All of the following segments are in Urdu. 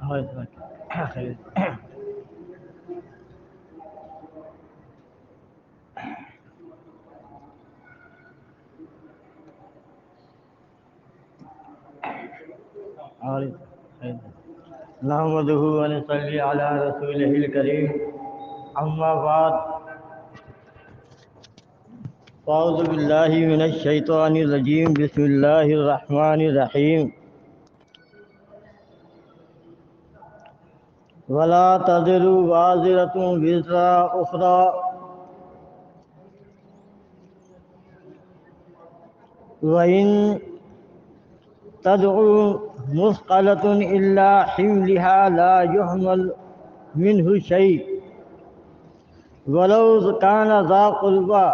نحمده ونصلي على رسوله الكريم اما بعد اعوذ باللہ من الشیطان الرجیم بسم اللہ الرحمن الرحیم ولا تزر وازرة وزر اخرى وإن تدعو مثقلة إلا حملها لا يحمل منه شيء ولو كان ذا قربى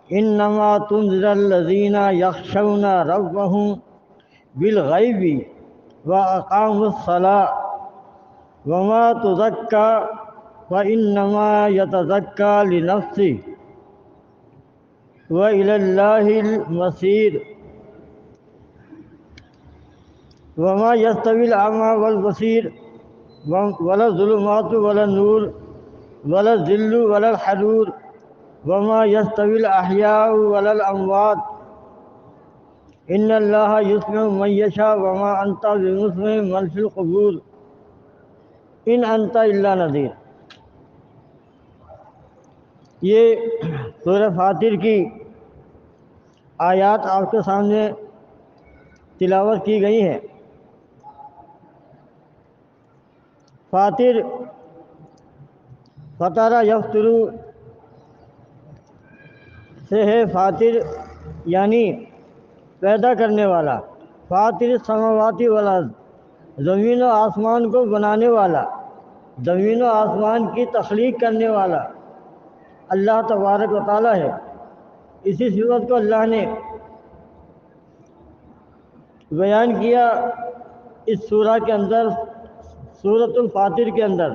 إنما تنذر الذين يخشون ربهم بالغيب وأقاموا الصلاة وما تزكى فإنما يتزكى لنفسه وإلى الله المصير وما يستوي الأعمى والبصير ولا الظلمات ولا النور ولا الذل ولا الحرور وما يستوي الأحياء ولا الأموات إن الله يسمع من يشاء وما أنت بمسمع من في القبور إن أنت إلا نذير۔ یہ سورہ فاطر کی آیات آپ کے سامنے تلاوت کی گئی ہیں۔ فاطر فطر یفطر سے ہے، فاطر یعنی پیدا کرنے والا، فاطر السماوات والارض زمین و آسمان کو بنانے والا، زمین و آسمان کی تخلیق کرنے والا اللہ تبارک و تعالیٰ ہے۔ اسی صفت کو اللہ نے بیان کیا اس سورہ کے اندر، سورۃ الفاطر کے اندر۔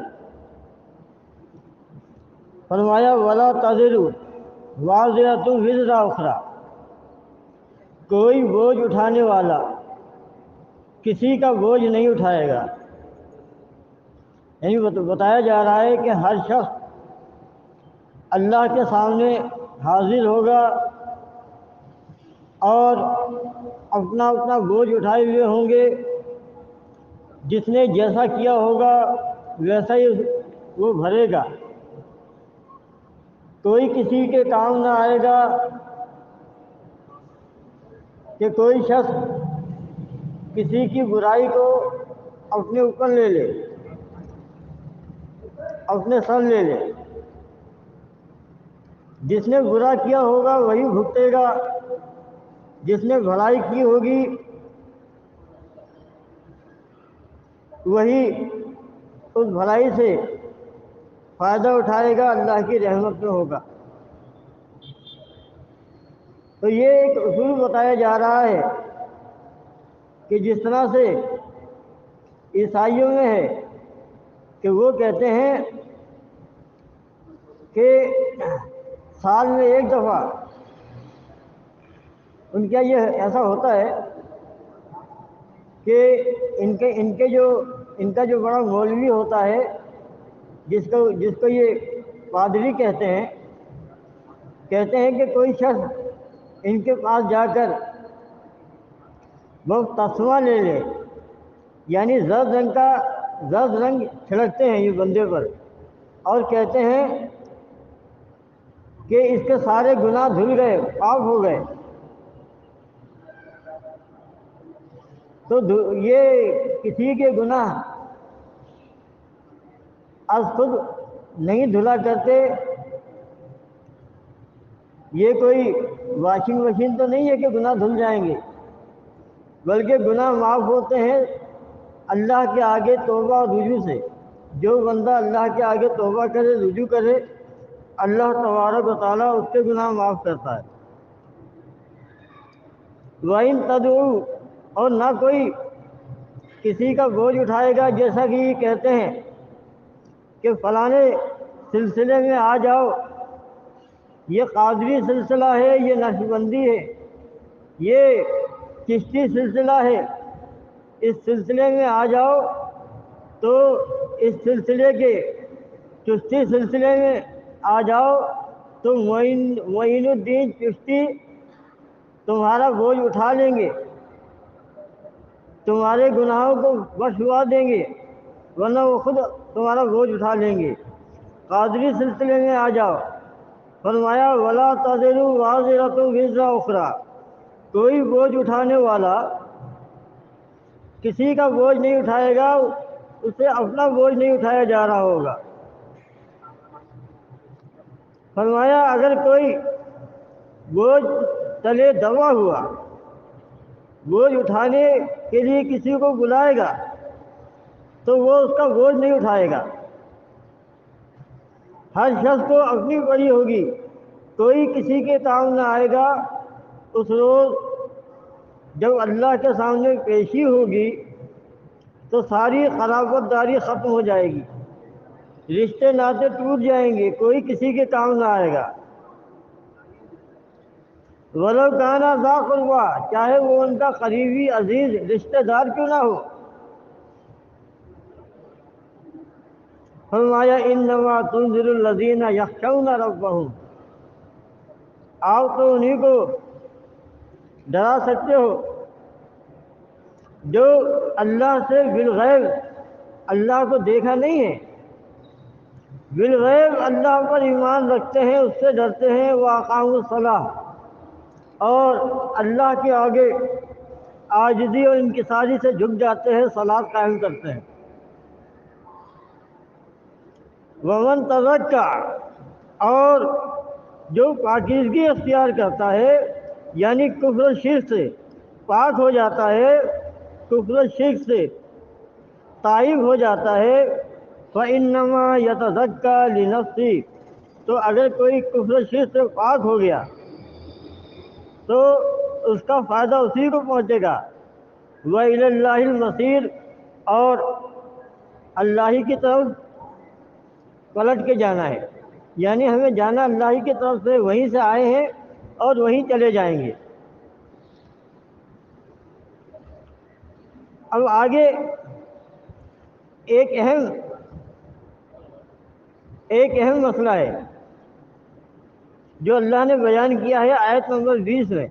فرمایا ولا تزر وازرۃ وزر اخری، کوئی بوجھ اٹھانے والا کسی کا بوجھ نہیں اٹھائے گا۔ یعنی بتایا جا رہا ہے کہ ہر شخص اللہ کے سامنے حاضر ہوگا اور اپنا اپنا بوجھ اٹھائے ہوئے ہوں گے۔ جس نے جیسا کیا ہوگا ویسا ہی وہ بھرے گا۔ کوئی کسی کے کام نہ آئے گا کہ کوئی شخص کسی کی برائی کو اپنے اوپر لے لے، اپنے سر لے لے۔ جس نے برا کیا ہوگا وہی بھگتے گا، جس نے بھلائی کی ہوگی وہی اس بھلائی سے فائدہ اٹھائے گا، اللہ کی رحمت میں ہوگا۔ تو یہ ایک اصول بتایا جا رہا ہے کہ جس طرح سے عیسائیوں میں ہے کہ وہ کہتے ہیں کہ سال میں ایک دفعہ، ان کا یہ ایسا ہوتا ہے کہ ان کا جو بڑا مولوی ہوتا ہے، جس کو یہ پادری کہتے ہیں کہ کوئی شخص ان کے پاس جا کر وہ تسمہ لے لے، یعنی زرد رنگ چھڑکتے ہیں یہ بندے پر اور کہتے ہیں کہ اس کے سارے گناہ دھل گئے، پاک ہو گئے۔ تو یہ کسی کے گناہ از خود نہیں دھلا کرتے۔ یہ کوئی واشنگ مشین تو نہیں ہے کہ گناہ دھل جائیں گے، بلکہ گناہ معاف ہوتے ہیں اللہ کے آگے توبہ اور رجوع سے۔ جو بندہ اللہ کے آگے توبہ کرے، رجوع کرے، اللہ تبارک و تعالیٰ اس کے گناہ معاف کرتا ہے۔ وَإِن تَدْعُوا، اور نہ کوئی کسی کا بوجھ اٹھائے گا، جیسا کہ یہ کہتے ہیں کہ فلانے سلسلے میں آ جاؤ، یہ قادری سلسلہ ہے، یہ نقشبندی ہے، یہ چشتی سلسلہ ہے، اس سلسلے میں آ جاؤ تو اس سلسلے کے چشتی سلسلے میں آ جاؤ تو معین الدین چشتی تمہارا بوجھ اٹھا لیں گے، تمہارے گناہوں کو بخشوا دیں گے، ورنہ وہ خود تمہارا بوجھ اٹھا لیں گے۔ قادری سلسلے میں آ جاؤ، فرمایا ولا تزر وازرۃ وزر اخری، کوئی بوجھ اٹھانے والا کسی کا بوجھ نہیں اٹھائے گا، اسے اپنا بوجھ نہیں اٹھایا جا رہا ہوگا۔ فرمایا اگر کوئی بوجھ تلے دبا ہوا بوجھ اٹھانے کے لیے کسی کو بلائے گا تو وہ اس کا بوجھ نہیں اٹھائے گا۔ ہر شخص کو اپنی پڑی ہوگی، کوئی کسی کے کام نہ آئے گا۔ اس روز جب اللہ کے سامنے پیشی ہوگی تو ساری خلافت داری ختم ہو جائے گی، رشتے ناطے ٹوٹ جائیں گے، کوئی کسی کے کام نہ آئے گا۔ ولو کان ذا قربیٰ، چاہے وہ ان کا قریبی عزیز رشتہ دار کیوں نہ ہو۔ فرمایا انما تنذر الذین یخشون ربہم، آپ تو انہی کو ڈرا سکتے ہو جو اللہ سے بالغیب، اللہ کو دیکھا نہیں ہے، بالغیب اللہ پر ایمان رکھتے ہیں، اس سے ڈرتے ہیں، واقاموا الصلاۃ، اور اللہ کے آگے عاجزی اور انکساری سے جھک جاتے ہیں، صلاۃ قائم کرتے ہیں۔ ومن تزکا، اور جو پاکیزگی اختیار کرتا ہے یعنی کفر و شرک سے پاک ہو جاتا ہے، کفر و شرک سے طائب ہو جاتا ہے، فإنما يتزکا لنفسہ، تو اگر کوئی کفر و شرک سے پاک ہو گیا تو اس کا فائدہ اسی کو پہنچے گا۔ وإلی اللہ المصیر، اور اللہ ہی کی طرف پلٹ کے جانا ہے، یعنی ہمیں جانا اللہ ہی کی طرف سے، وہیں سے آئے ہیں اور وہیں چلے جائیں گے۔ اب آگے ایک اہم مسئلہ ہے جو اللہ نے بیان کیا ہے آیت نمبر 20 میں،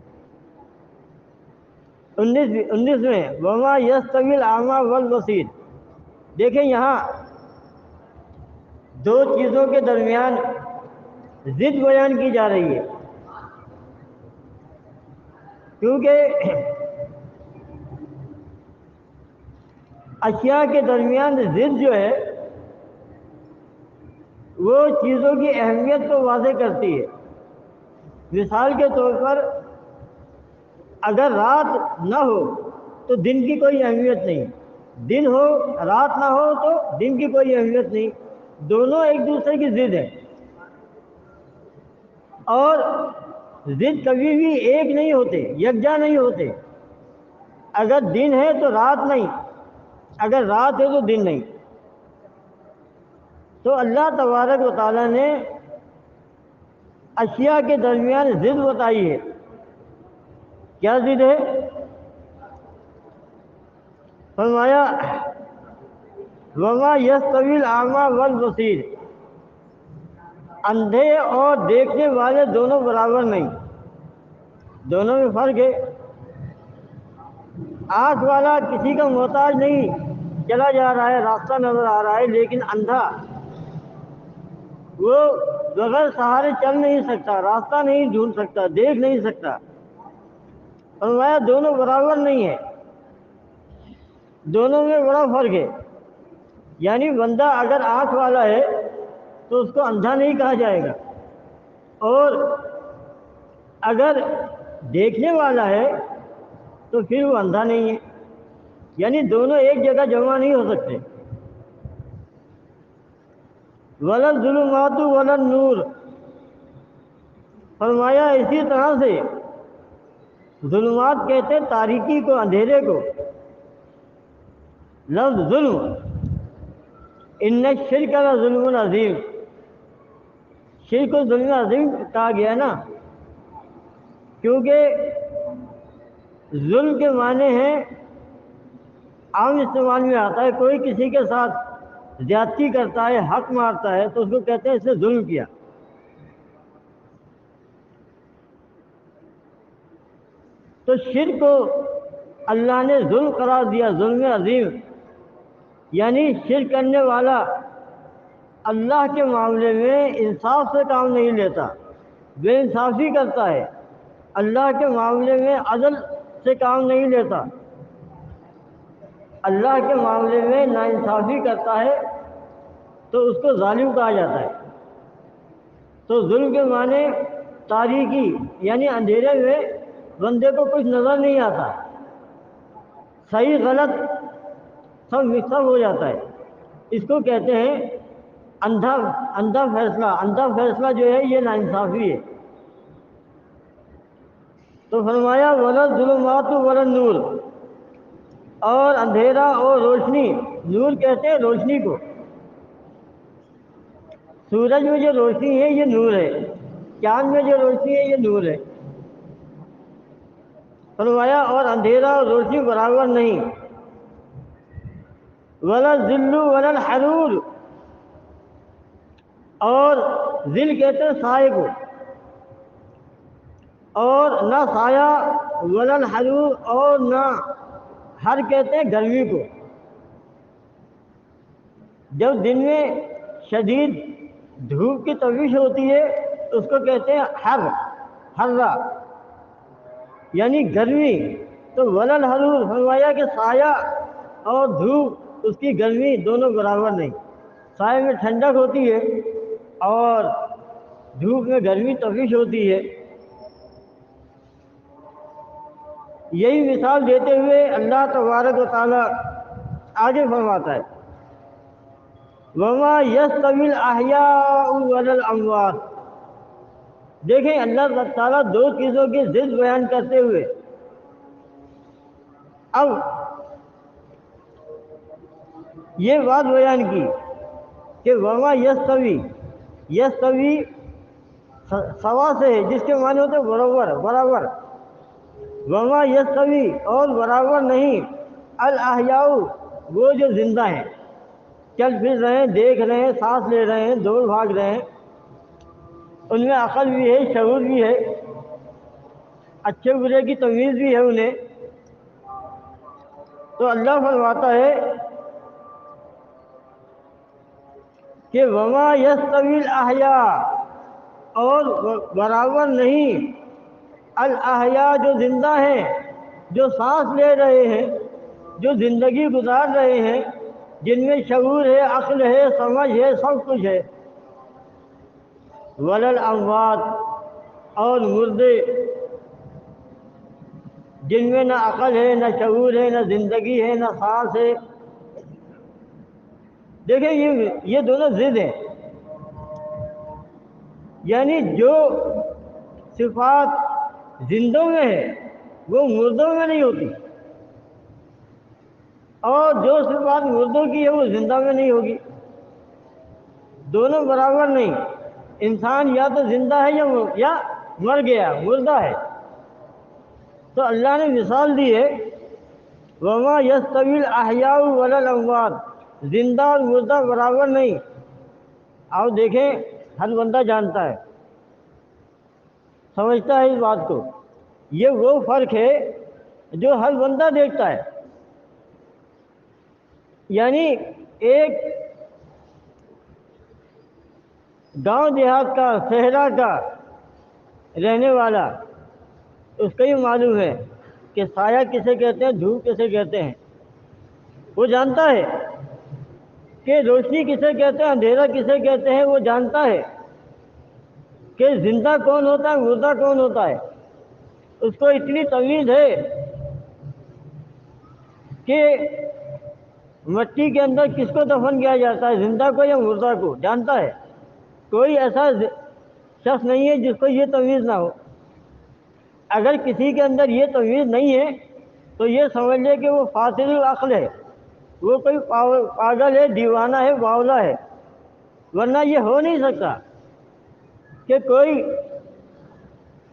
19 میں، وما یستوی الاعمی والبصیر۔ دیکھیں یہاں دو چیزوں کے درمیان ضد بیان کی جا رہی ہے، کیونکہ اشیاء کے درمیان ضد جو ہے وہ چیزوں کی اہمیت کو واضح کرتی ہے۔ مثال کے طور پر اگر رات نہ ہو تو دن کی کوئی اہمیت نہیں، دن ہو رات نہ ہو تو دن کی کوئی اہمیت نہیں، دونوں ایک دوسرے کی ضد ہے، اور ضد کبھی بھی ایک نہیں ہوتے، یکجا نہیں ہوتے۔ اگر دن ہے تو رات نہیں، اگر رات ہے تو دن نہیں۔ تو اللہ تبارک و تعالیٰ نے اشیاء کے درمیان ضد بتائی ہے۔ کیا ضد ہے؟ فرمایا وما یستوی الاعمی والبصیر، اندھے اور دیکھنے والے دونوں برابر نہیں، دونوں میں فرق ہے۔ آنکھ والا کسی کا محتاج نہیں، چلا جا رہا ہے، راستہ نظر آ رہا ہے، لیکن اندھا وہ بغیر سہارے چل نہیں سکتا، راستہ نہیں ڈھونڈ سکتا، دیکھ نہیں سکتا۔ فرمایا دونوں برابر نہیں ہے، دونوں میں بڑا فرق ہے۔ یعنی بندہ اگر آنکھ والا ہے تو اس کو اندھا نہیں کہا جائے گا، اور اگر دیکھنے والا ہے تو پھر وہ اندھا نہیں ہے، یعنی دونوں ایک جگہ جمع نہیں ہو سکتے۔ ولا الظلمات ولا النور، فرمایا اسی طرح سے ظلمات کہتے تاریکی کو، اندھیرے کو۔ لفظ ظلم، ان الشرک لظلم عظیم، شرک کو ظلم عظیم کہا گیا نا، کیونکہ ظلم کے معنی ہیں عام استعمال میں آتا ہے، کوئی کسی کے ساتھ زیادتی کرتا ہے، حق مارتا ہے، تو اس کو کہتے ہیں اس نے ظلم کیا۔ تو شرک کو اللہ نے ظلم قرار دیا، ظلم عظیم، یعنی شرک کرنے والا اللہ کے معاملے میں انصاف سے کام نہیں لیتا، بے انصافی کرتا ہے، اللہ کے معاملے میں عدل سے کام نہیں لیتا، اللہ کے معاملے میں ناانصافی کرتا ہے تو اس کو ظالم کہا جاتا ہے۔ تو ظلم کے معنی تاریکی، یعنی اندھیرے میں بندے کو کچھ نظر نہیں آتا، صحیح غلط سب مکس اپ ہو جاتا ہے، اس کو کہتے ہیں اندھا فیصلہ۔ اندھا فیصلہ جو ہے یہ ناانصافی ہے۔ تو فرمایا ولا الظلمات ولا النور، اور اندھیرا اور روشنی، نور کہتے ہیں روشنی کو، سورج میں جو روشنی ہے یہ نور ہے، چاند میں جو روشنی ہے یہ نور ہے۔ فرمایا اور اندھیرا اور روشنی برابر نہیں۔ ولا الظل ولا الحرور، اور ظل کہتے ہیں سائے کو، اور نہ سایہ، ولا الحرور، اور نہ حر کہتے ہیں گرمی کو۔ جب دن میں شدید دھوپ کی تپش ہوتی ہے اس کو کہتے ہیں حرہ، یعنی گرمی۔ تو ولا الحرور فرمایا کہ سایہ اور دھوپ، اس کی گرمی دونوں برابر نہیں، سائے میں ٹھنڈک ہوتی ہے اور دھوپ میں گرمی تپش ہوتی ہے۔ یہی مثال دیتے ہوئے اللہ تبارک و تعالی آگے فرماتا ہے وَمَا يَسْتَوِي الْأَحْيَاءُ وَلَا الْأَمْوَاتُ۔ دیکھیں اللہ تعالیٰ دو چیزوں کی ضد بیان کرتے ہوئے اب یہ بات بیان کی کہ وَمَا يَسْتَوِي، یستوی سوا سے ہے جس کے معنی ہوتے برابر۔ وَمَا يَسْتَوِي، اور برابر نہیں، الْأَحْيَاءُ، وہ جو زندہ ہیں، چل پھر رہے ہیں، دیکھ رہے ہیں، سانس لے رہے ہیں، دوڑ بھاگ رہے ہیں، ان میں عقل بھی ہے، شعور بھی ہے، اچھے برے کی تمیز بھی ہے انہیں۔ تو اللہ فرماتا ہے کہ وَمَا يَسْتَوِي الْأَحْيَاءُ، اور برابر نہیں الْأَحْيَاء، جو زندہ ہیں، جو سانس لے رہے ہیں، جو زندگی گزار رہے ہیں، جن میں شعور ہے، عقل ہے، سمجھ ہے، سب کچھ ہے، وَلَا الْأَمْوَاتُ، اور مردے جن میں نہ عقل ہے، نہ شعور ہے، نہ زندگی ہے، نہ سانس ہے۔ دیکھیں یہ دونوں ضد ہیں، یعنی جو صفات زندوں میں ہے وہ مردوں میں نہیں ہوتی، اور جو صفات مردوں کی ہے وہ زندہ میں نہیں ہوگی، دونوں برابر نہیں۔ انسان یا تو زندہ ہے یا مر گیا، مردہ ہے۔ تو اللہ نے مثال دی ہے وَمَا يَسْتَوِي الْأَحْيَاءُ وَلَا الْأَمْوَاتُ، زندہ اور مردہ برابر نہیں۔ آپ دیکھیں ہر بندہ جانتا ہے، سمجھتا ہے اس بات کو، یہ وہ فرق ہے جو ہر بندہ دیکھتا ہے۔ یعنی ایک گاؤں دیہات کا، صحرا کا رہنے والا، اس کو یہ معلوم ہے کہ سایہ کسے کہتے ہیں، دھوپ کسے کہتے ہیں، وہ جانتا ہے کہ روشنی کسے کہتے ہیں، اندھیرا کسے کہتے ہیں، وہ جانتا ہے کہ زندہ کون ہوتا ہے، مردہ کون ہوتا ہے۔ اس کو اتنی تمیز ہے کہ مٹی کے اندر کس کو دفن کیا جاتا ہے، زندہ کو یا مردہ کو، جانتا ہے۔ کوئی ایسا شخص نہیں ہے جس کو یہ تمیز نہ ہو۔ اگر کسی کے اندر یہ تمیز نہیں ہے تو یہ سمجھ لے کہ وہ فاقد العقل ہے، وہ کوئی پاگل ہے، دیوانہ ہے، باولا ہے، ورنہ یہ ہو نہیں سکتا کہ کوئی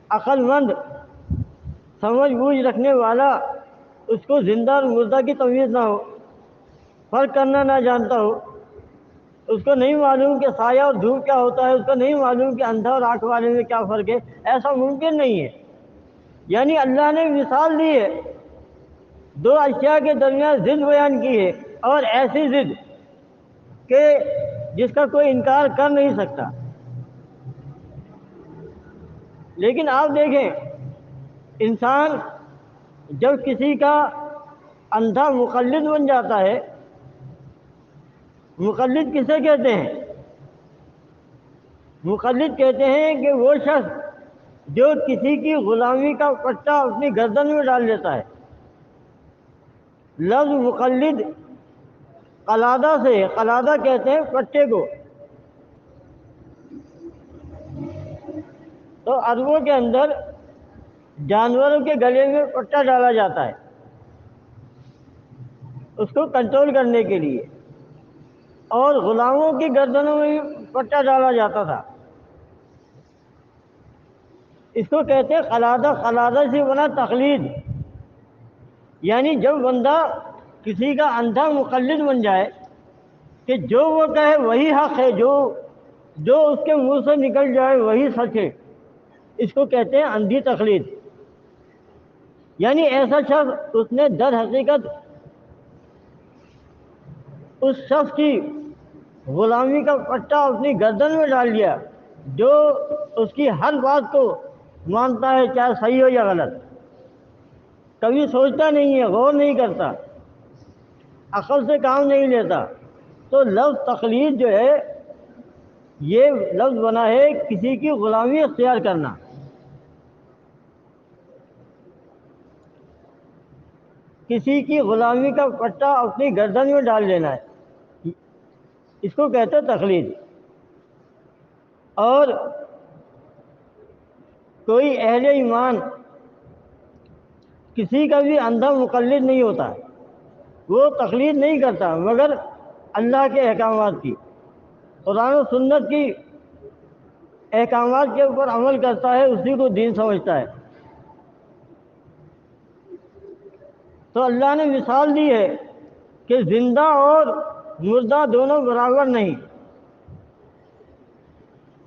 عقل مند، سمجھ بوجھ رکھنے والا اس کو زندہ اور مردہ کی تمیز نہ ہو، فرق کرنا نہ جانتا ہو، اس کو نہیں معلوم کہ سایہ اور دھوپ کیا ہوتا ہے، اس کو نہیں معلوم کہ اندھا اور آنکھ والے میں کیا فرق ہے، ایسا ممکن نہیں ہے۔ یعنی اللہ نے مثال دی ہے، دو اشیاء کے درمیان ضد بیان کی ہے، اور ایسی ضد کہ جس کا کوئی انکار کر نہیں سکتا۔ لیکن آپ دیکھیں، انسان جب کسی کا اندھا مقلد بن جاتا ہے، مقلد کسے کہتے ہیں؟ مقلد کہتے ہیں کہ وہ شخص جو کسی کی غلامی کا پٹا اپنی گردن میں ڈال لیتا ہے۔ لفظ مقلد قلادہ سے، قلادہ کہتے ہیں پٹے کو۔ تو عربوں کے اندر جانوروں کے گلے میں پٹا ڈالا جاتا ہے اس کو کنٹرول کرنے کے لیے، اور غلاموں کی گردنوں میں بھی پٹا ڈالا جاتا تھا۔ اس کو کہتے ہیں قلادہ۔ قلادہ سے بنا تقلید، یعنی جب بندہ کسی کا اندھا مقلد بن جائے کہ جو وہ کہے وہی حق ہے، جو اس کے منہ سے نکل جائے وہی سچ ہے، اس کو کہتے ہیں اندھی تقلید۔ یعنی ایسا شخص اس نے در حقیقت اس شخص کی غلامی کا پٹا اپنی گردن میں ڈال دیا، جو اس کی ہر بات کو مانتا ہے، چاہے صحیح ہو یا غلط، کبھی سوچتا نہیں ہے، غور نہیں کرتا، عقل سے کام نہیں لیتا۔ تو لفظ تقلید جو ہے، یہ لفظ بنا ہے کسی کی غلامی اختیار کرنا۔ کسی کی غلامی کا پٹا اپنی گردن میں ڈال لینا ہے، اس کو کہتے ہیں تقلید۔ اور کوئی اہل ایمان کسی کا بھی اندھا مقلد نہیں ہوتا، وہ تقلید نہیں کرتا، مگر اللہ کے احکامات کی، قرآن و سنت کی احکامات کے اوپر عمل کرتا ہے، اسی کو دین سمجھتا ہے۔ تو اللہ نے مثال دی ہے کہ زندہ اور مردہ دونوں برابر نہیں۔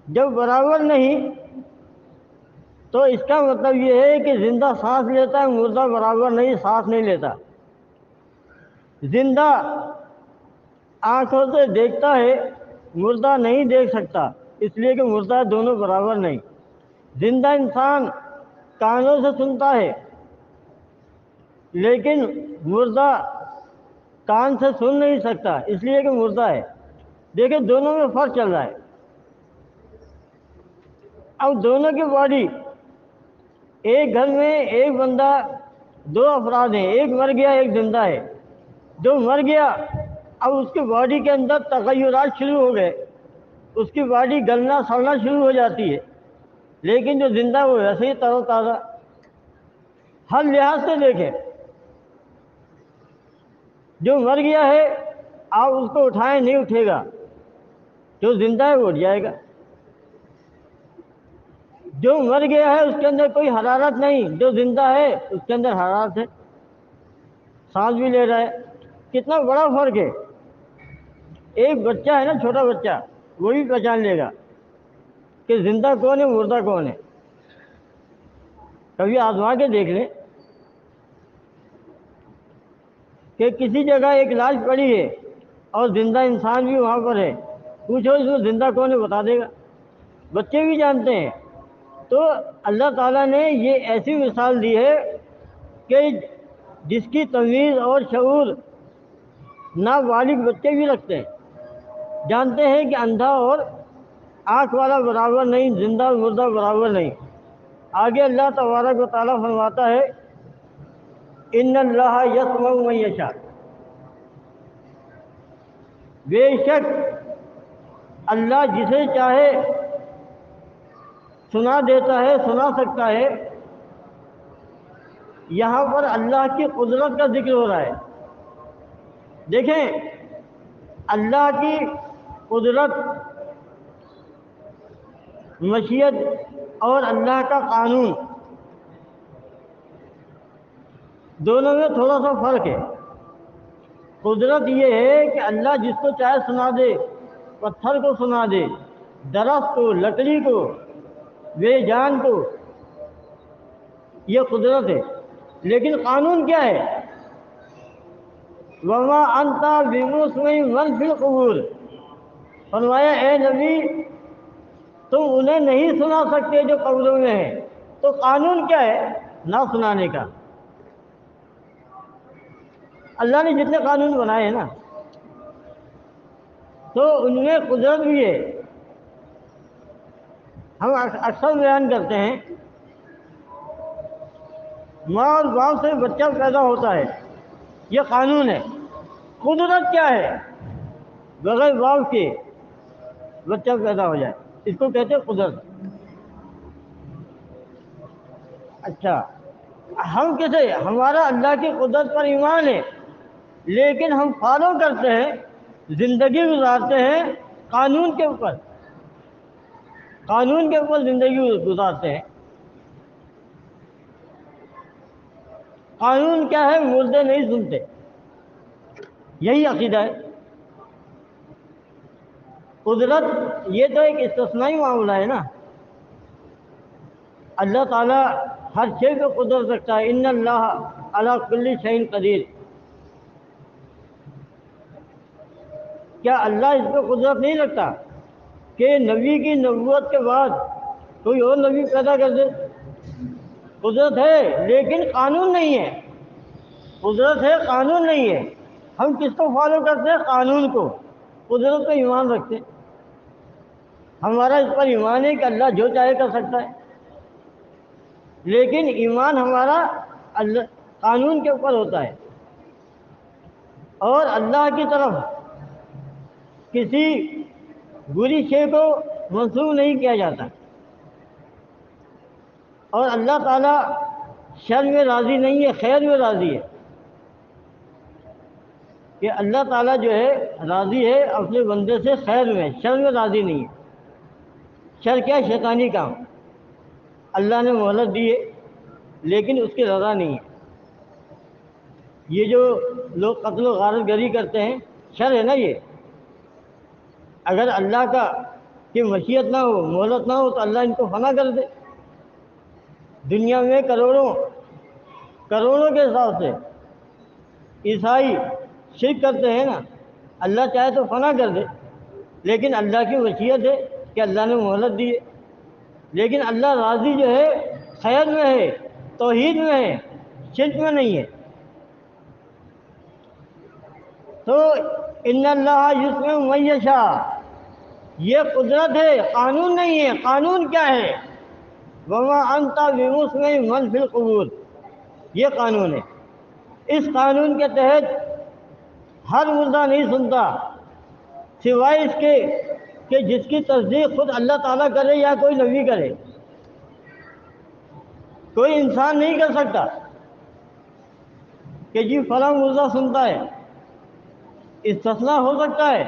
جب برابر نہیں تو اس کا مطلب یہ ہے کہ زندہ سانس لیتا ہے، مردہ برابر نہیں، سانس نہیں لیتا۔ زندہ آنکھوں سے دیکھتا ہے، مردہ نہیں دیکھ سکتا، اس لیے کہ مردہ دونوں برابر نہیں۔ زندہ انسان کانوں سے سنتا ہے، لیکن مردہ کان سے سن نہیں سکتا، اس لیے کہ مردہ ہے۔ دیکھیں دونوں میں فرق چل رہا ہے۔ اب دونوں کی باڈی، ایک گھر میں ایک بندہ، دو افراد ہیں، ایک مر گیا ایک زندہ ہے۔ جو مر گیا اب اس کی باڈی کے اندر تغیرات شروع ہو گئے، اس کی باڈی گلنا سڑنا شروع ہو جاتی ہے، لیکن جو زندہ وہ ویسے ہی تر و تازہ۔ ہر لحاظ سے دیکھیں، جو مر گیا ہے آپ اس کو اٹھائیں نہیں اٹھے گا، جو زندہ ہے وہ اٹھ جائے گا۔ جو مر گیا ہے اس کے اندر کوئی حرارت نہیں، جو زندہ ہے اس کے اندر حرارت ہے، سانس بھی لے رہا ہے۔ کتنا بڑا فرق ہے۔ ایک بچہ ہے نا، چھوٹا بچہ، وہ بھی پہچان لے گا کہ زندہ کون ہے مردہ کون ہے۔ کبھی آزما کے دیکھ لیں کہ کسی جگہ ایک لاش پڑی ہے اور زندہ انسان بھی وہاں پر ہے، پوچھو اس میں زندہ کون ہے بتا دے گا، بچے بھی جانتے ہیں۔ تو اللہ تعالیٰ نے یہ ایسی مثال دی ہے کہ جس کی تمیز اور شعور نابالغ بچے بھی رکھتے ہیں، جانتے ہیں کہ اندھا اور آنکھ والا برابر نہیں، زندہ اور مردہ برابر نہیں۔ آگے اللہ تبارک و تعالیٰ فرماتا ہے ان اللہ یسمع من یشاء، بے شک اللہ جسے چاہے سنا دیتا ہے، سنا سکتا ہے۔ یہاں پر اللہ کی قدرت کا ذکر ہو رہا ہے۔ دیکھیں اللہ کی قدرت، مشیت اور اللہ کا قانون، دونوں میں تھوڑا سا فرق ہے۔ قدرت یہ ہے کہ اللہ جس کو چاہے سنا دے، پتھر کو سنا دے، درخت کو، لکڑی کو، بے جان کو، یہ قدرت ہے۔ لیکن قانون کیا ہے؟ وما انت بمسمع من فی القبور، فرمایا اے نبی تم انہیں نہیں سنا سکتے جو قبروں میں ہیں۔ تو قانون کیا ہے؟ نہ سنانے کا۔ اللہ نے جتنے قانون بنائے ہیں نا، تو ان میں قدرت بھی ہے۔ ہم اکثر بیان کرتے ہیں ماں اور باپ سے بچہ پیدا ہوتا ہے، یہ قانون ہے۔ قدرت کیا ہے؟ بغیر باپ کے بچہ پیدا ہو جائے، اس کو کہتے ہیں قدرت۔ اچھا، ہم کیسے؟ ہمارا اللہ کی قدرت پر ایمان ہے، لیکن ہم فالو کرتے ہیں، زندگی گزارتے ہیں قانون کے اوپر، قانون کے اوپر زندگی گزارتے ہیں۔ قانون کیا ہے؟ مردے نہیں سنتے، یہی عقیدہ ہے۔ قدرت یہ تو ایک استثنائی معاملہ ہے نا۔ اللہ تعالیٰ ہر شے پہ قدرت رکھتا ہے، ان اللہ علی کل شیء قدیر۔ کیا اللہ اس پہ قدرت نہیں رکھتا کہ نبی کی نبوت کے بعد کوئی اور نبی پیدا کر دے؟ قدرت ہے لیکن قانون نہیں ہے۔ قدرت ہے، قانون نہیں ہے۔ ہم کس کو فالو کرتے ہیں؟ قانون کو۔ قدرت پہ ایمان رکھتے ہیں، ہمارا اس پر ایمان ہے کہ اللہ جو چاہے کر سکتا ہے، لیکن ایمان ہمارا اللہ قانون کے اوپر ہوتا ہے، اور اللہ کی طرف کسی بری شے کو منسوخ نہیں کیا جاتا۔ اور اللہ تعالیٰ شر میں راضی نہیں ہے، خیر میں راضی ہے۔ کہ اللہ تعالیٰ جو ہے راضی ہے اپنے بندے سے خیر میں، شر میں راضی نہیں ہے۔ شر کیا؟ شیطانی کام۔ اللہ نے مہلت دی ہے لیکن اس کی رضا نہیں ہے۔ یہ جو لوگ قتل و غارت گری کرتے ہیں، شر ہے نا یہ۔ اگر اللہ کی مشیت نہ ہو، مہلت نہ ہو، تو اللہ ان کو فنا کر دے۔ دنیا میں کروڑوں کے حساب سے عیسائی شرک کرتے ہیں نا، اللہ چاہے تو فنا کر دے، لیکن اللہ کی مشیت ہے کہ اللہ نے مہلت دی ہے۔ لیکن اللہ راضی جو ہے خیر میں ہے، توحید میں ہے، شرک میں نہیں ہے۔ تو ان اللہ یسمع من یشاء، یہ قدرت ہے، قانون نہیں ہے۔ قانون کیا ہے؟ وما انت بمسمع من فی القبور، یہ قانون ہے۔ اس قانون کے تحت ہر مردہ نہیں سنتا، سوائے اس کے کہ جس کی تصدیق خود اللہ تعالیٰ کرے یا کوئی نبی کرے۔ کوئی انسان نہیں کر سکتا کہ جی فلاں مردہ سنتا ہے۔ استثناء ہو سکتا ہے،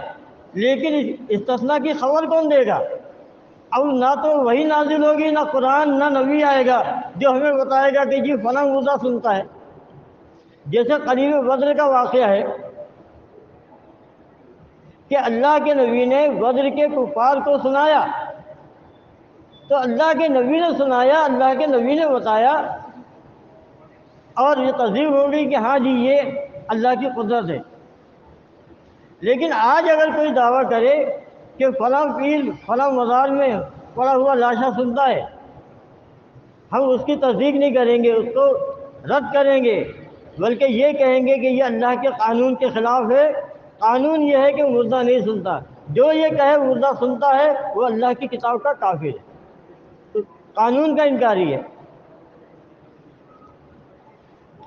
لیکن استثناء کی خبر کون دے گا؟ اب نہ تو وہی نازل ہوگی، نہ قرآن، نہ نبی آئے گا جو ہمیں بتائے گا کہ جی فلاں مردہ سنتا ہے۔ جیسے قریب بدر کا واقعہ ہے کہ اللہ کے نبی نے بدر کے کفار کو سنایا، تو اللہ کے نبی نے سنایا، اللہ کے نبی نے بتایا، اور یہ تصدیق ہو گئی کہ ہاں جی یہ اللہ کی قدرت ہے۔ لیکن آج اگر کوئی دعویٰ کرے کہ فلاں پیر فلاں مزار میں پڑا ہوا لاشا سنتا ہے، ہم اس کی تصدیق نہیں کریں گے، اس کو رد کریں گے، بلکہ یہ کہیں گے کہ یہ اللہ کے قانون کے خلاف ہے۔ قانون یہ ہے کہ مردہ نہیں سنتا۔ جو یہ کہے مردہ سنتا ہے وہ اللہ کی کتاب کا کافر ہے، تو قانون کا انکاری ہے۔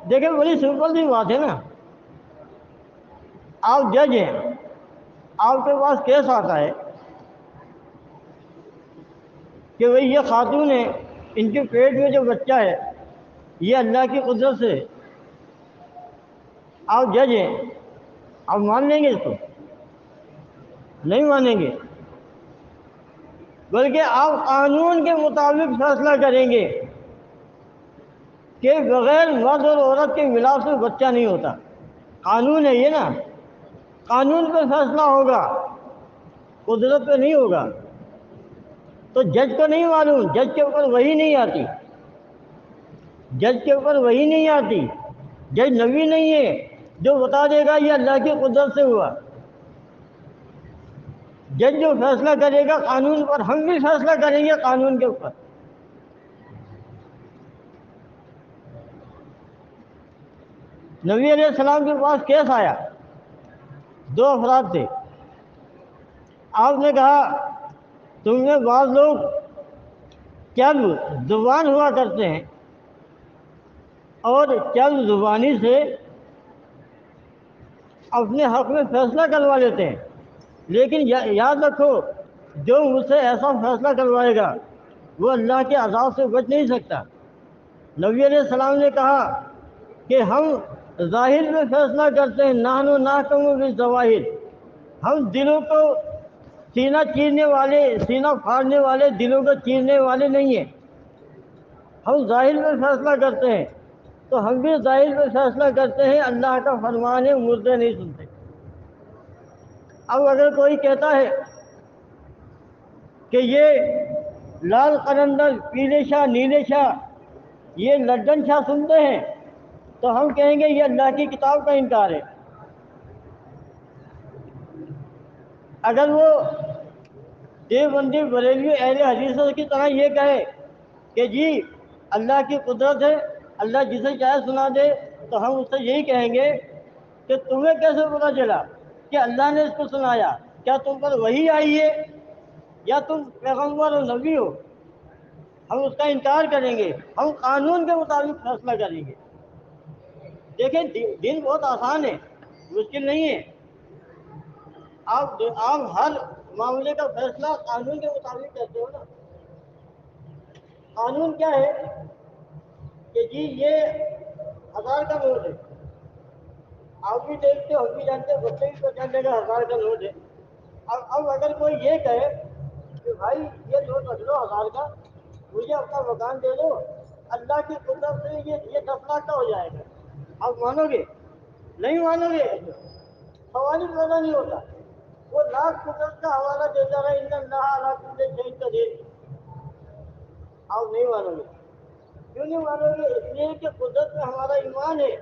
دیکھیں بڑی سمپل سی بات ہے نا۔ آپ جج ہیں، آپ کے پاس کیس آتا ہے کہ بھئی یہ خاتون ہے، ان کے پیٹ میں جو بچہ ہے یہ اللہ کی قدرت سے، آپ جج ہیں، آپ مان لیں گے اس کو؟ نہیں مانیں گے، بلکہ آپ قانون کے مطابق فیصلہ کریں گے۔ کہ بغیر مرد اور عورت کے ملاپ سے بچہ نہیں ہوتا. قانون ہے یہ نا، قانون پہ فیصلہ ہوگا، قدرت پہ نہیں ہوگا. تو جج کو نہیں معلوم، جج کے اوپر وہی نہیں آتی، جج کے اوپر وہی نہیں آتی. جج نبی نہیں ہے جو بتا دے گا یہ اللہ کی قدرت سے ہوا. جج جو فیصلہ کرے گا قانون پر، ہم بھی فیصلہ کریں گے قانون کے اوپر. نبی علیہ السلام کے پاس کیس آیا، دو افراد تھے. آپ نے کہا تم میں بعض لوگ چند زبان ہوا کرتے ہیں اور چند زبانی سے اپنے حق میں فیصلہ کروا لیتے ہیں، لیکن یاد رکھو جو مجھ سے ایسا فیصلہ کروائے گا وہ اللہ کے عذاب سے بچ نہیں سکتا. نبی علیہ السلام نے کہا کہ ہم ظاہر میں فیصلہ کرتے ہیں، نحن نحکم بالظواہر. ہم دلوں کو سینہ چیرنے والے، سینہ پھاڑنے والے، دلوں کو چیرنے والے نہیں ہیں. ہم ظاہر میں فیصلہ کرتے ہیں، تو ہم بھی ظاہر میں فیصلہ کرتے ہیں. اللہ کا فرمان ہے مردے نہیں سنتے. اب اگر کوئی کہتا ہے کہ یہ لال قلندر، پیلے شاہ، نیلے شاہ، یہ لڈن شاہ سنتے ہیں، تو ہم کہیں گے یہ اللہ کی کتاب کا انکار ہے. اگر وہ دیوبندی بریلوی اہل حدیثوں کی طرح یہ کہے کہ جی اللہ کی قدرت ہے، اللہ جسے چاہے سنا دے، تو ہم اس سے یہی کہیں گے کہ تمہیں کیسے پتا چلا کہ اللہ نے اس کو سنایا؟ کیا تم پر وحی آئی ہے یا تم پیغمبر و نبی ہو؟ ہم اس کا انکار کریں گے. ہم قانون کے مطابق فیصلہ کریں گے. دیکھیں دین بہت آسان ہے، مشکل نہیں ہے. آپ ہر معاملے کا فیصلہ قانون کے مطابق کرتے ہو نا. قانون کیا ہے کہ جی یہ 1000 کا نوٹ ہے. آپ بھی دیکھتے ہو، ہم بھی جانتے ہیں، بچے بھی پہچان لے گا 1000 کا نوٹ ہے. اب اگر کوئی یہ کہے کہ بھائی یہ نوٹ رکھ لو 1000 کا، مجھے اپنا مکان دے دو، اللہ کی قدرت سے یہ 10 لاکھ کا ہو جائے گا، آپ مانو گے؟ نہیں مانو گے. سوال ہی پیدا نہیں ہوتا. وہ لاکھ قدرت کا حوالہ دیتا رہا، ان اللہ علی کل شیء قدیر. آپ نہیں مانو گے. کیوں نہیں مانو گے؟ اس لیے کہ قدرت میں ہمارا ایمان ہے.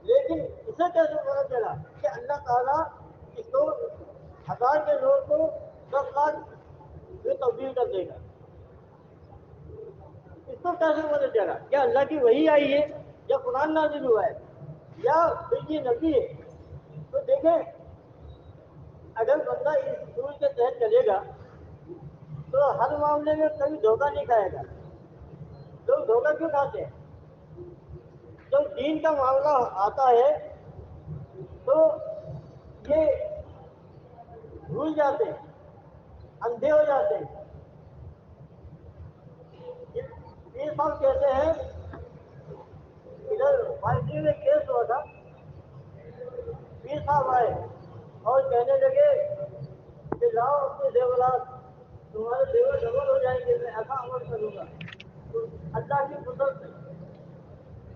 لیکن اسے کیسے پتا چلا کہ اللہ تعالیٰ اس کو 1000 کے نوٹ کو 10 لاکھ میں تبدیل کر دے گا؟ اس کو کیسے پتا چلا؟ کیا اللہ کی وحی آئی ہے یا قرآن نازل ہوا ہے یا پھر یہ نبی ہے؟ تو دیکھیں اگر بندہ اس اصول کے تحت چلے گا تو ہر معاملے میں کبھی دھوکہ نہیں کھائے گا. لوگ دھوکہ کیوں کھاتے ہیں؟ جب دین کا معاملہ آتا ہے تو یہ بھول جاتے ہیں، اندھے ہو جاتے ہیں. یہ سب کہتے ہیں. ادھر فائدے میں کیس ہوا تھا، پیر صاحب آئے اور کہنے لگے کہ لاؤ اپنے زیورات، تمہارے زیور ڈبل ہو جائیں گے، میں ایسا عمل کروں گا. تو اللہ کی قدرت سے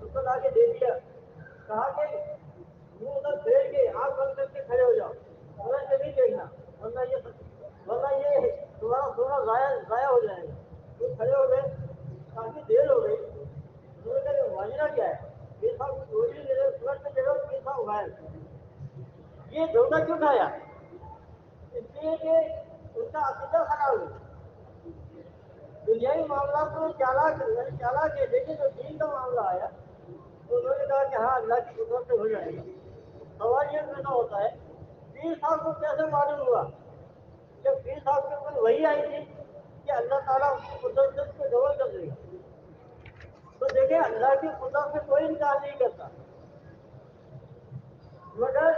اس کو لا کے دے دیا. کہا کہ منہ ادھر پھیر کے آنکھ بند کر کے کھڑے ہو جاؤ، سورج سے نہیں دیکھنا، ورنہ یہ تمہارا سونا ضائع ہو جائے گا. تو کھڑے ہو گئے، کافی دیر ہو گئی. انہوں نے کہا واجرہ کیا ہے؟ یہ صاحب روزی دے رہے سورج سے دے رہے، یہ صاحب غائب. یہ دھوکہ کیوں کھایا؟ اس لیے کہ ان کا عقیدہ خراب ہے. دنیاوی معاملات تو چالاک ہے، لیکن جو دین کا معاملہ آیا تو انہوں نے کہا کہ ہاں اللہ کی قدرت سے ہو جائے گا. سوال یہ پیدا ہوتا ہے پیر صاحب کو کیسے معلوم ہوا کہ پیر صاحب کے اوپر وہی آئی تھی کہ اللہ تعالیٰ اس کی قدرت سے اس کو ڈبل کر دے گا؟ تو دیکھیں اللہ کی قدرت سے کوئی انکار نہیں کرتا، مگر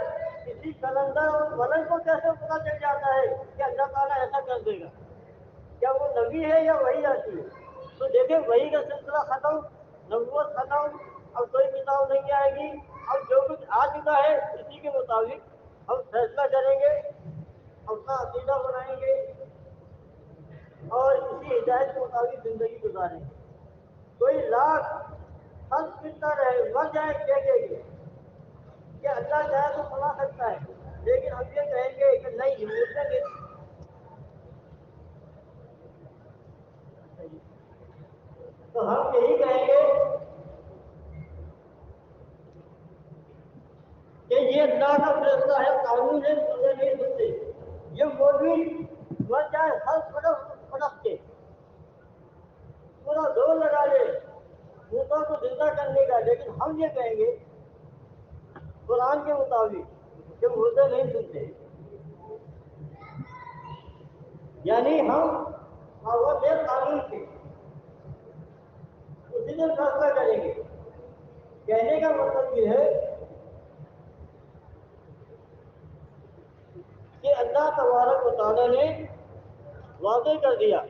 کسی کلندر اور ملک کو کیسے پتا چل جاتا ہے کہ اللہ تعالیٰ ایسا کر دے گا؟ کیا وہ نبی ہے یا وہی آتی ہے؟ تو دیکھیں وہی کا سلسلہ ختم، نبوت ختم. اب کوئی کتاب نہیں آئے گی. اب جو کچھ آ چکا ہے اسی کے مطابق ہم فیصلہ کریں گے، اپنا عقیدہ بنائیں گے اور اسی ہدایت کے مطابق زندگی گزاریں گے. کوئی لاکھ ہم کتنا رہے مر جائیں دیکھیں گے کہ اللہ چاہے تو سنا سکتا ہے، لیکن ہم یہ کہیں گے کہ نہیں مردے نہیں، تو ہم یہی کہیں گے کہ یہ اللہ کا فیصلہ ہے، قانون ہے، مردے نہیں سنتے۔ یہ موجود مر جائے ہر پڑک کے پورا زور لگا لے موسیٰ کو زندہ کرنے کا، لیکن ہم یہ کہیں گے قرآن کے مطابق کہ مردے نہیں سنتے، یعنی ہم ماحول قانون کے اسی دن فیصلہ کریں گے۔ کہنے کا مطلب یہ ہے کہ اللہ تبارک و تعالیٰ نے واضح کر دیا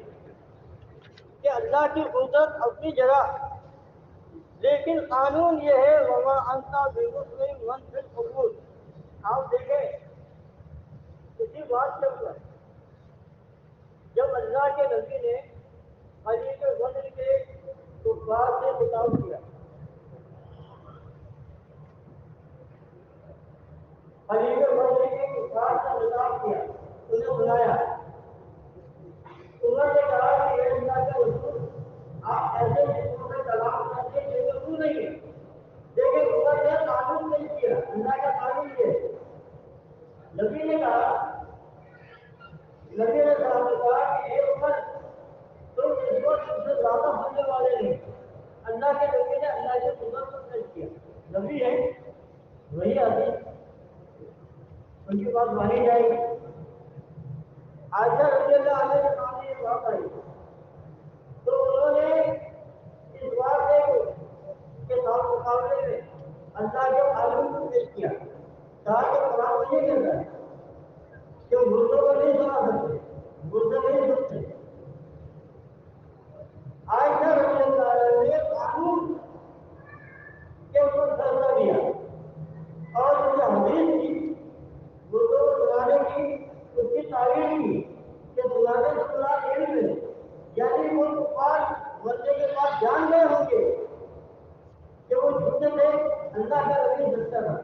کہ اللہ کی قدرت اپنی جگہ، لیکن قانون یہ ہے وما انت بمسلم من فی القبور۔ آپ دیکھیں اسی بات کے اوپر جب اللہ کے نبی نے خلیج بدر کے کفار سے خطاب کیا، خلیج بدر کے کفار سے خطاب کیا، انہیں بلایا، انہوں نے کہا کہ اے اللہ کے رسول آپ ایسے جسموں میں کلام کرتے ہیں جو رسول نہیں ہے، لیکن انہوں نے قانون نہیں کیا، اللہ کا قانون یہ ہے۔ نبی نے کہا کہ اے عمر تم اس وقت سے زیادہ ہونے والے نہیں۔ اللہ کے نبی نے اللہ کے قدرت کو پیش کیا، نبی ہے وہی آدمی، ان کی بات مانی جائے گی۔ عائشہ رضی اللہ عنہ کے سامنے یہ بات آئی تو انہوں نے اس بات کے ساتھ مقابلے میں اللہ کے قانون کو پیش کیا، کہا کہ قرآن میں یہ کہتا ہے کہ مردوں کو نہیں سنا سکتے، مردے نہیں سنتے۔ عائشہ رضی اللہ عنہ نے قانون کے اوپر فیصلہ دیا، اور جو حدیث کی مردوں کو سنانے کی اس کی تعریف کی کہ سنانے سے مراد علم ہے، یعنی وہ کفار مرنے کے بعد جان گئے ہوں گے کہ وہ جھوٹے تھے، اللہ کا نبی سچا تھا۔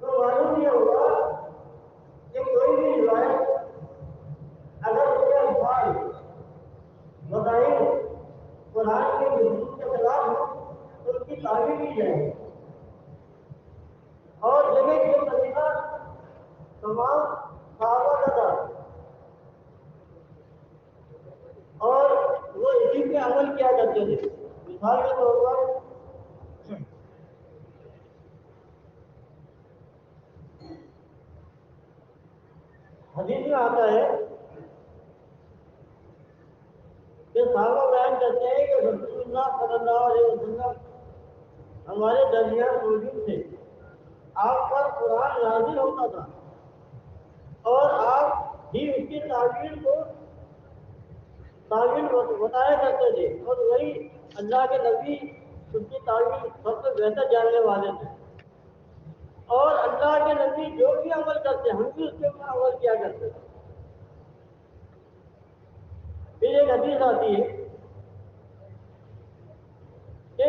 تو معلوم یہ ہوا کہ کوئی بھی روایت اگر اس کے الفاظ مظاہر قرآن کے حدود کے خلاف ہو تو اس کی تعریف کی جائے، اور جگہ یہ طریقہ تمام صحابہ کا تھا اور وہ اسی پہ عمل کیا کرتے تھے۔ مثال کے طور پر حدیث میں آتا ہے کہ صحابہ بیان کرتے ہیں کہ رسول اللہ صلی اللہ علیہ وسلم ہمارے درمیان موجود تھے، آپ پر قرآن نازل ہوتا تھا اور آپ ہی اس کی تعویل بتایا کرتے تھے، اور وہی اللہ کے نبی اس کی تعویل سب سے بہتر جاننے والے تھے، اور اللہ کے نبی جو بھی عمل کرتے ہم بھی اس کے اوپر عمل کیا کرتے تھے۔ پھر ایک حدیث آتی ہے کہ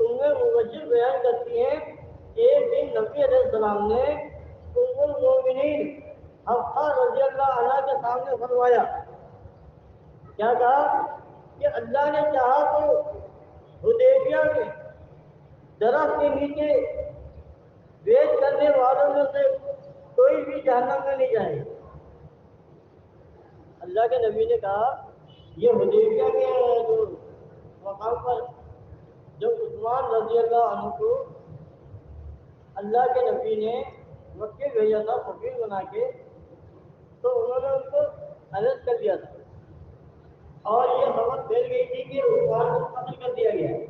مبشر بیان کرتی ہیں ایک دن نبی علیہ السلام نے ام المومنین حفصہ رضی اللہ عنہ کے سامنے فرمایا، کیا کہا کہ اللہ نے چاہا تو حدیبیہ میں درخت کے نیچے بیعت کرنے والوں میں سے کوئی بھی جہنم میں نہیں جائے۔ اللہ کے نبی نے کہا یہ حدیبیہ کے جو مقام پر جب عثمان رضی اللہ عنہ کو اللہ کے نبی نے مکے بھیجا تھا سفیر بنا کے، تو انہوں نے ان کو ارسٹ کر دیا تھا اور یہ خبر پھیل گئی تھی کہ عثمان کو قتل کر دیا گیا ہے۔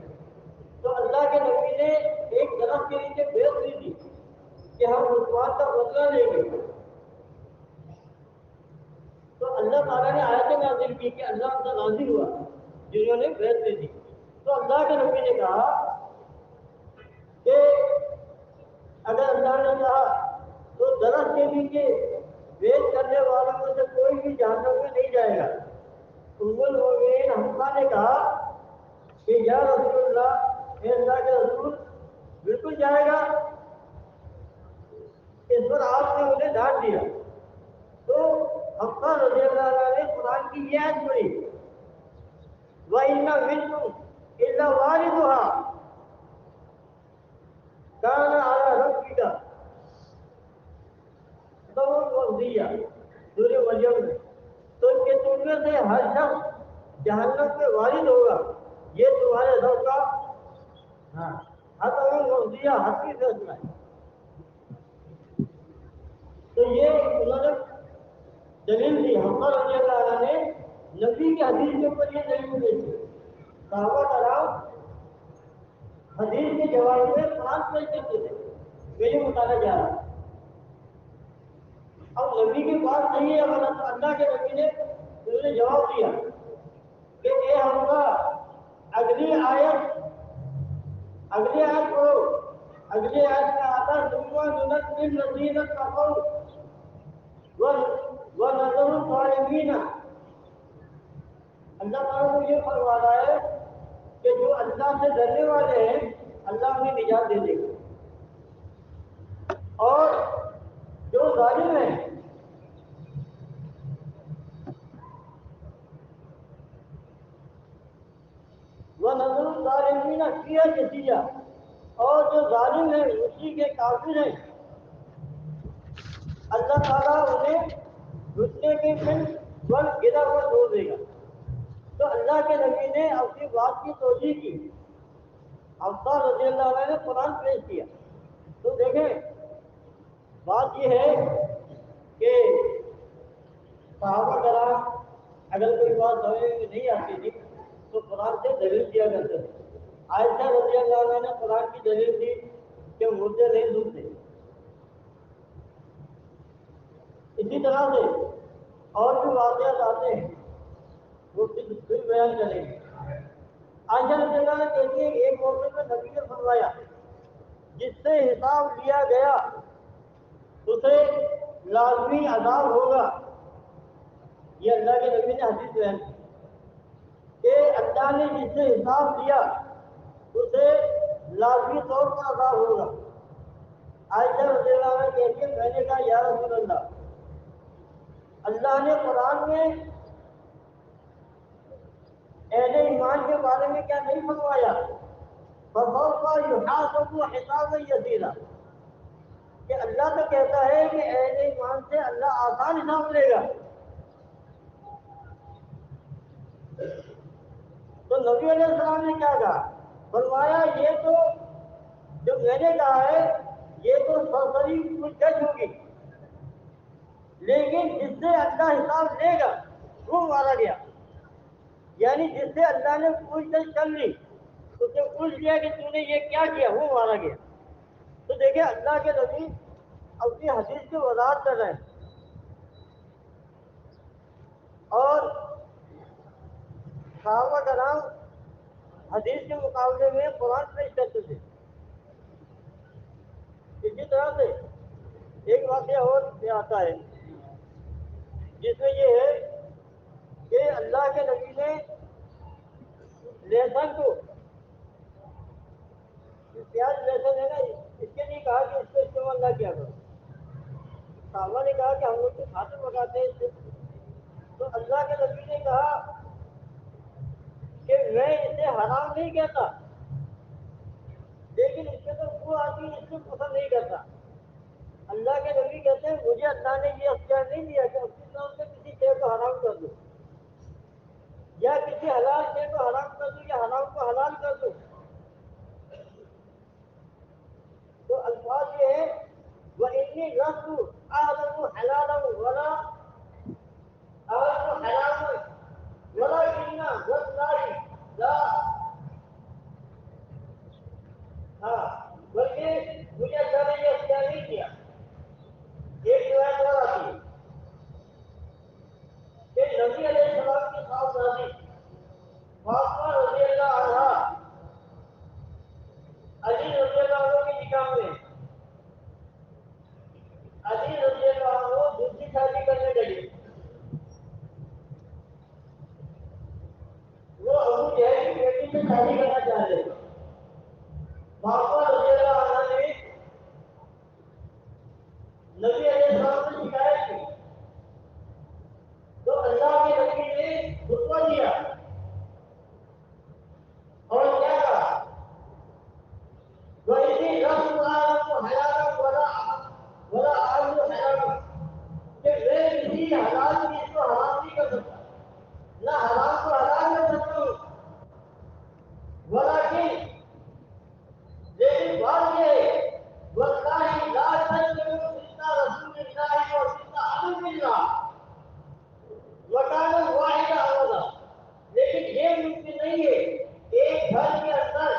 تو اللہ کے نبی نے ایک درخت کے نیچے بیعت لی تھی کہ ہم عثمان کا بدلہ لیں گے۔ تو اللہ تعالیٰ نے آیتیں نازل کی کہ اللہ سے راضی ہوا جنہوں نے بیعت لی تھی۔ تو اللہ کے نبی نے کہا کہ اگر اللہ نے کہا تو درخت کے نیچے بیعت کرنے والوں میں سے کوئی بھی جہنم میں نہیں جائے گا۔ ام المومنین حفصہ نے کہا کہ یا رسول اللہ، اے اللہ کے رسول بالکل جائے گا؟ اس پر آپ نے انہیں ڈانٹ دیا۔ تو حفصہ رضی اللہ عنہ نے قرآن کی یہ آیت پڑھی، وَإِنَّ مِنْكُمْ إِلَّا وَارِدُهَا كَانَ عَلَى رَبِّكَ حتماً مقضیًّا، سورہ مریم میں۔ تو کہ تم میں سے ہر شخص جہنم میں وارد ہوگا، یہ تمہارے رب کا حتماً مقضیًا حتمی فیصلہ ہے۔ تو یہ انہوں نے دلیل دی، حفصہ رضی اللہ عنہ نے نبی کی حدیث کے اوپر یہ دلیل دی۔ صحابہ کرام حدیث کے جواب میں قرآن پیش کرتے تھے، میرے مطالعہ جا رہا۔ اب نبی کی بات نہیں ہے، اللہ کے نبی نے انہوں نے جواب دیا کہ اے حفصہ اگلی آیت پڑھو۔ اگلی آیت میں آتا ثم ننجي الذين اتقوا ونذر الظالمين۔ اللہ تعالیٰ کو یہ فرما رہا ہے کہ جو اللہ سے ڈرنے والے ہیں اللہ انہیں نجات دے دے گا، اور جو ظالم ہیں وَنَذَرُ الظَّالِمِينَ فِيهَا جَثِيًّا، اور جو ظالم ہیں اسی کے کافر ہیں اللہ تعالیٰ انہیں گھٹنے کے بل گرا ہوا چھوڑ دے گا۔ تو اللہ کے نبی نے اپنی بات کی توجیہ کی، حفصہ رضی اللہ عنہ نے قرآن پیش کیا۔ تو دیکھیں بات یہ ہے کہ صحابہ کرام اگر کوئی بات سمجھ میں نہیں آتی تھی تو قرآن سے دلیل دیا کرتے تھے۔ عائشہ رضی اللہ عنہ نے قرآن کی دلیل دی کہ مردے نہیں سنتے۔ اسی طرح سے اور بھی واقعات آتے ہیں وہ پھر بیان کریں گے۔ عائشہ رضی اللہ عنہ کہتی ہے ایک موقع میں نبی نے فرمایا جس سے حساب لیا گیا اسے لازمی عذاب ہوگا۔ یہ اللہ کے نبی نے حدیث بیان کی کہ اللہ نے جس سے حساب لیا اسے لازمی طور پر عذاب ہوگا۔ عائشہ رضی اللہ عنہ کہتی ہے میں نے کہا یا رسول اللہ، اللہ نے قرآن میں اہل ایمان کے بارے میں کیا نہیں فرمایا فَسَوْفَ يُحَاسَبُ حِسَابًا يَسِيرًا، کہ اللہ تو کہتا ہے کہ اہل ایمان سے اللہ آسان حساب لے گا۔ تو نبی علیہ السلام نے کیا کہا؟ فرمایا یہ تو جو میں نے کہا ہے یہ تو سرسری کچھ جج ہوگی، لیکن جس سے اللہ حساب لے گا وہ مارا گیا۔ یعنی جس سے اللہ نے پوچھ گچھ کر لی، اس سے پوچھ لیا کہ تو نے یہ کیا کیا، وہ مارا گیا۔ تو دیکھیں اللہ کے نبی اپنی حدیث کی وضاحت کر رہے ہیں، اور صحابہ کرام حدیث کے مقابلے میں قرآن پیش کرتے تھے۔ اسی طرح سے ایک واقعہ اور بھی آتا ہے جس میں یہ ہے کہ اللہ کے نبی نے لہسن کو، پیاز لہسن ہے نا، اس کے لیے کہا کہ اس کو استعمال نہ کیا کرو۔ صحابہ نے کہا کہ ہم لوگ تو کھاتے پکاتے ہیں اس سے، تو اللہ کے نبی نے کہا کہ میں اسے حرام نہیں کہتا، لیکن اس میں تو وہ آدمی اس کو پسند نہیں کرتا۔ اللہ کے نبی کہتے ہیں مجھے اللہ نے یہ اختیار نہیں دیا کہ اپنی طرف سے کسی شے کو حرام کر دوں، یا کسی حلال شے کو حرام کر دوں، یا حرام کو حلال کر دوں۔ تو الفاظ یہ ہے وَإِنِّي لَسْتُ أَعْلَمُ حَلَالًا وَلَا أَعْلَمُ حَرَامًا وَلَكِنَّ وَاللَّهِ لَا، بلکہ مجھے اللہ نے یہ اختیار نہیں کیا۔ ایک روایت اور آتی ہے کہ نبی علیہ السلام کی صاحبزادی فاطمہ رضی اللہ عنہا علی رضی اللہ عنہ کی نکاح میں علی رضی اللہ عنہ دوسری شادی کرنے لگے۔ وہ ابو جہل کی بیٹی سے شادی نبی علیہ السلام نے شکایت کی تو اللہ کے نبی نے خطبہ دیا اور کیا کہا وَإِنِّي لَمْ أَعْلَمْ حَلَالًا وَلَا أَعْلَمُ حَرَامًا کہ میں کسی حلال چیز کو حرام نہیں کر سکتا نہ حرام کو حلال کر سکتا ہوں ولیکن لیکن بات یہ ہے واللہ لا تجتمع فتنہ رسول اللہ و فتنہ عدو اللہ وکان واحد احدا لیکن یہ ممکن نہیں ہے ایک گھر کے اندر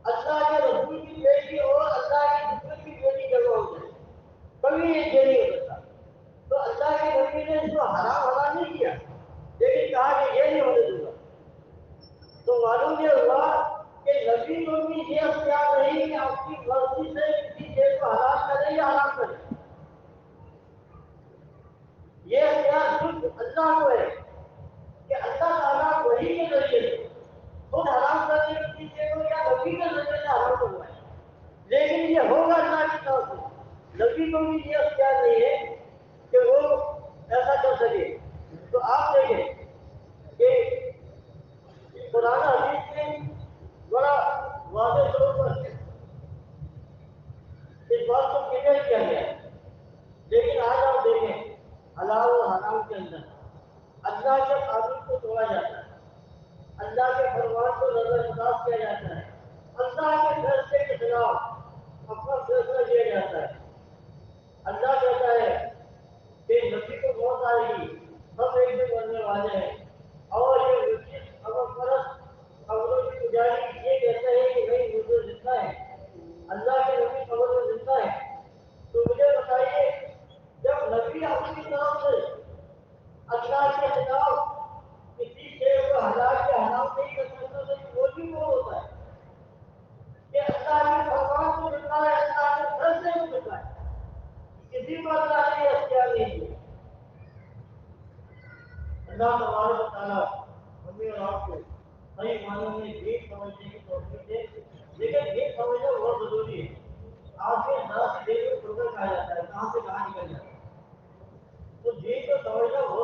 اللہ کے رسول کی بیٹی اور اللہ کے دشمن کی بیٹی جگہ ہو جائے کبھی یہ نہیں ہو سکتا تو اللہ کے نبی نے اس کو حرام حلال نہیں کیا لیکن کہا کہ یہ نہیں ہونے دوں گا تو معلوم یہ ہوا کہ نبی کو بھی یہ اختیار نہیں کہ اپنی مرضی سے کسی چیز کو حلال کرے یا حرام کرے یہ اختیار صرف اللہ کو ہے کہ اللہ تعالیٰ وہی کے ذریعے سے خود حرام کرنے کی چیزیں کو یا نبی کے ذریعے سے حرام کروائے لیکن یہ ہوگا اللہ کی طرف سے نبی کو بھی یہ اختیار نہیں ہے کہ وہ ایسا کر سکے تو آپ دیکھیں کہ قرآن حدیث میں بڑا واضح طور پر اس بات کو کلیئر کیا گیا ہے لیکن آج آپ دیکھیں حلال و حرام کے اندر اللہ کے قانون کو توڑا جاتا ہے اللہ کے فرمان کو نظر انداز کیا جاتا ہے اللہ کے فیصلے کے خلاف اپنا فیصلہ دیا جاتا ہے اللہ کہتا ہے کہ نبی کو موت آئے گی سب ایک دن مرنے والے ہیں اور یہ مشرک خبر پرست خبروں کی پجاری یہ کہتا ہے کہ نہیں مجھے زندہ ہے اللہ کے نبی خبر میں زندہ ہے تو مجھے بتائیے جب نبی اپنی طرف سے اللہ کے خلاف کسی چیز کو حلال کے حرام نہیں کر سکتا تو وہ بھی کون ہوتا ہے کہ اللہ کے فرمان کو ملتا ہے اللہ کے فیصلے کو ملتا ہے کسی کو اللہ نے اختیار نہیں دیا اللہ تبارک و تعالیٰ ہمیں اور آپ کو صحیح معنوں میں دین سمجھنے کی توفیق دے لیکن دین سمجھنا بہت ضروری ہے آپ کے ذرا سی دیر کو پروگرام کہا جاتا ہے کہاں سے کہاں نکل جاتا ہے تو دین کو سمجھنا بہت